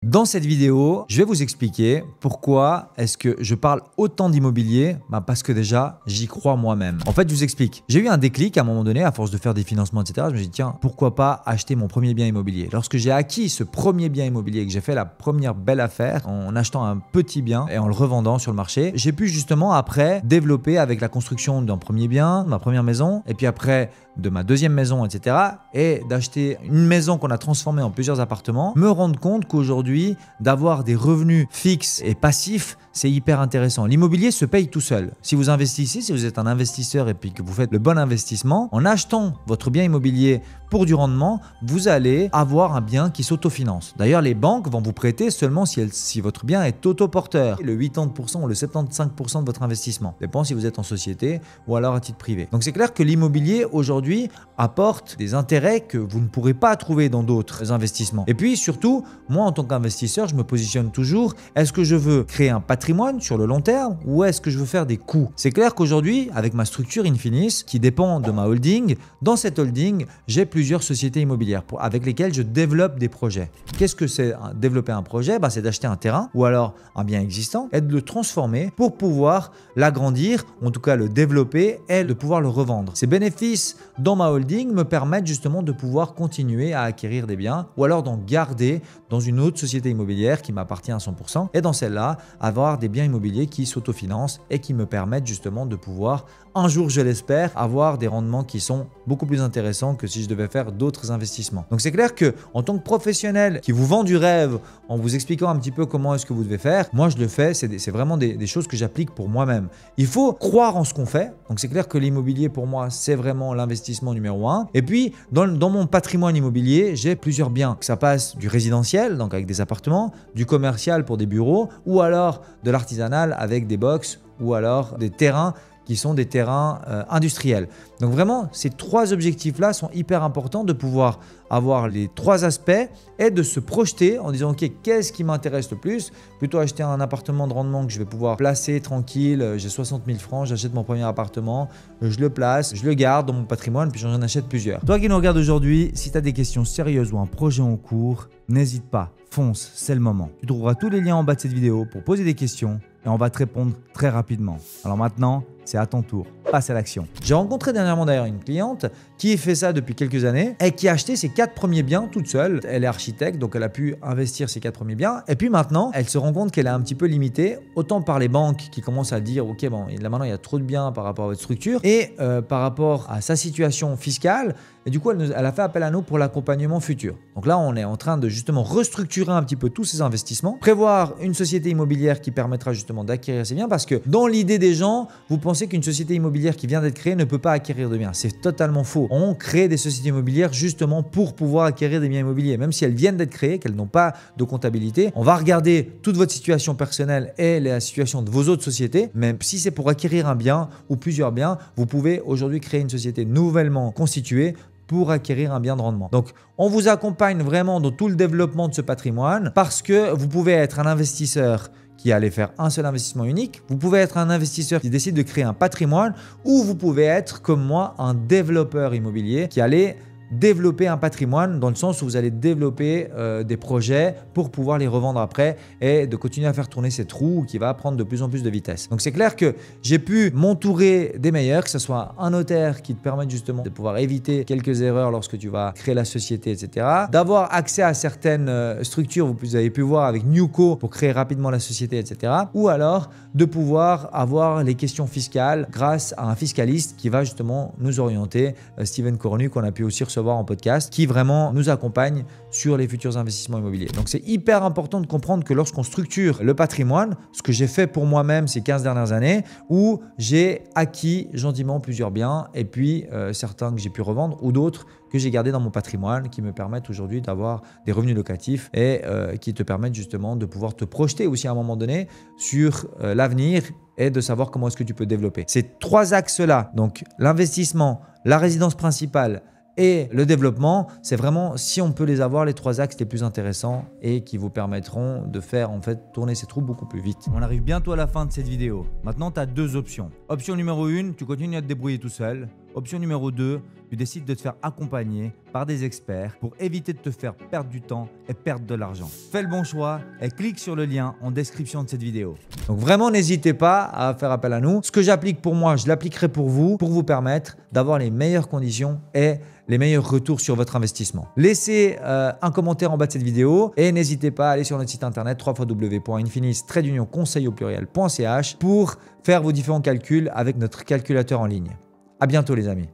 Dans cette vidéo, je vais vous expliquer pourquoi est-ce que je parle autant d'immobilier. Parce que déjà, j'y crois moi-même. En fait, je vous explique. J'ai eu un déclic à un moment donné, à force de faire des financements, etc. Je me suis dit, tiens, pourquoi pas acheter mon premier bien immobilier? Lorsque j'ai acquis ce premier bien immobilier, que j'ai fait la première belle affaire en achetant un petit bien et en le revendant sur le marché, j'ai pu justement après développer avec la construction d'un premier bien, de ma première maison, et puis après de ma deuxième maison, etc. et d'acheter une maison qu'on a transformée en plusieurs appartements, me rendre compte qu'aujourd'hui, d'avoir des revenus fixes et passifs, c'est hyper intéressant. L'immobilier se paye tout seul. Si vous investissez, si vous êtes un investisseur et puis que vous faites le bon investissement, en achetant votre bien immobilier pour du rendement, vous allez avoir un bien qui s'autofinance. D'ailleurs, les banques vont vous prêter seulement si votre bien est autoporteur. Le 80% ou le 75% de votre investissement. Ça dépend si vous êtes en société ou alors à titre privé. Donc c'est clair que l'immobilier aujourd'hui apporte des intérêts que vous ne pourrez pas trouver dans d'autres investissements. Et puis surtout, moi en tant qu'investisseur, je me positionne toujours, est-ce que je veux créer un patrimoine sur le long terme ou est-ce que je veux faire des coûts? C'est clair qu'aujourd'hui, avec ma structure Infinis, qui dépend de ma holding, dans cette holding, j'ai plusieurs sociétés immobilières avec lesquelles je développe des projets. Qu'est-ce que c'est développer un projet? C'est d'acheter un terrain ou alors un bien existant et de le transformer pour pouvoir l'agrandir, en tout cas le développer et de pouvoir le revendre. Ces bénéfices dans ma holding me permettent justement de pouvoir continuer à acquérir des biens ou alors d'en garder dans une autre société immobilière qui m'appartient à 100% et dans celle-là, avoir des biens immobiliers qui s'autofinancent et qui me permettent justement de pouvoir, un jour je l'espère, avoir des rendements qui sont beaucoup plus intéressants que si je devais faire d'autres investissements. Donc c'est clair que en tant que professionnel qui vous vend du rêve en vous expliquant un petit peu comment est-ce que vous devez faire, moi je le fais, c'est vraiment des choses que j'applique pour moi-même. Il faut croire en ce qu'on fait. Donc c'est clair que l'immobilier pour moi c'est vraiment l'investissement numéro 1. Et puis dans mon patrimoine immobilier, j'ai plusieurs biens. Ça passe du résidentiel, donc avec des appartements, du commercial pour des bureaux ou alors de l'artisanal avec des box ou alors des terrains qui sont des terrains industriels. Donc vraiment, ces trois objectifs-là sont hyper importants de pouvoir avoir les trois aspects et de se projeter en disant ok, qu'est-ce qui m'intéresse le plus? Plutôt acheter un appartement de rendement que je vais pouvoir placer tranquille, j'ai 60 000 francs, j'achète mon premier appartement, je le place, je le garde dans mon patrimoine puis j'en achète plusieurs. Toi qui nous regardes aujourd'hui, si tu as des questions sérieuses ou un projet en cours, n'hésite pas, fonce, c'est le moment. Tu trouveras tous les liens en bas de cette vidéo pour poser des questions et on va te répondre très rapidement. Alors maintenant, c'est à ton tour, passe à l'action. J'ai rencontré dernièrement d'ailleurs une cliente qui fait ça depuis quelques années et qui a acheté ses 4 premiers biens toute seule. Elle est architecte, donc elle a pu investir ses 4 premiers biens. Et puis maintenant, elle se rend compte qu'elle est un petit peu limitée, autant par les banques qui commencent à dire ok, bon, là maintenant il y a trop de biens par rapport à votre structure et par rapport à sa situation fiscale. Et du coup, elle a fait appel à nous pour l'accompagnement futur. Donc là, on est en train de justement restructurer un petit peu tous ces investissements, prévoir une société immobilière qui permettra justement d'acquérir ces biens parce que dans l'idée des gens, vous pensez qu'une société immobilière qui vient d'être créée ne peut pas acquérir de biens. C'est totalement faux. On crée des sociétés immobilières justement pour pouvoir acquérir des biens immobiliers. Même si elles viennent d'être créées, qu'elles n'ont pas de comptabilité, on va regarder toute votre situation personnelle et la situation de vos autres sociétés. Même si c'est pour acquérir un bien ou plusieurs biens, vous pouvez aujourd'hui créer une société nouvellement constituée pour acquérir un bien de rendement. Donc, on vous accompagne vraiment dans tout le développement de ce patrimoine parce que vous pouvez être un investisseur qui allait faire un seul investissement unique. Vous pouvez être un investisseur qui décide de créer un patrimoine ou vous pouvez être, comme moi, un développeur immobilier qui allait développer un patrimoine dans le sens où vous allez développer des projets pour pouvoir les revendre après et de continuer à faire tourner cette roue qui va prendre de plus en plus de vitesse. Donc c'est clair que j'ai pu m'entourer des meilleurs, que ce soit un notaire qui te permette justement de pouvoir éviter quelques erreurs lorsque tu vas créer la société, etc. D'avoir accès à certaines structures, vous avez pu voir avec Newco pour créer rapidement la société, etc. Ou alors de pouvoir avoir les questions fiscales grâce à un fiscaliste qui va justement nous orienter, Steven Cornu, qu'on a pu aussi recevoir en podcast, qui vraiment nous accompagne sur les futurs investissements immobiliers. Donc c'est hyper important de comprendre que lorsqu'on structure le patrimoine, ce que j'ai fait pour moi-même ces 15 dernières années, où j'ai acquis gentiment plusieurs biens et puis certains que j'ai pu revendre ou d'autres que j'ai gardés dans mon patrimoine qui me permettent aujourd'hui d'avoir des revenus locatifs et qui te permettent justement de pouvoir te projeter aussi à un moment donné sur l'avenir et de savoir comment est-ce que tu peux développer. Ces trois axes-là, donc l'investissement, la résidence principale et le développement, c'est vraiment si on peut les avoir, les trois axes les plus intéressants et qui vous permettront de faire en fait tourner ces trous beaucoup plus vite. On arrive bientôt à la fin de cette vidéo. Maintenant, tu as deux options. Option numéro 1, tu continues à te débrouiller tout seul. Option numéro 2, tu décides de te faire accompagner par des experts pour éviter de te faire perdre du temps et perdre de l'argent. Fais le bon choix et clique sur le lien en description de cette vidéo. Donc vraiment, n'hésitez pas à faire appel à nous. Ce que j'applique pour moi, je l'appliquerai pour vous permettre d'avoir les meilleures conditions et les meilleurs retours sur votre investissement. Laissez un commentaire en bas de cette vidéo et n'hésitez pas à aller sur notre site internet www.infinis-conseil-au-pluriel.ch pour faire vos différents calculs avec notre calculateur en ligne. À bientôt les amis.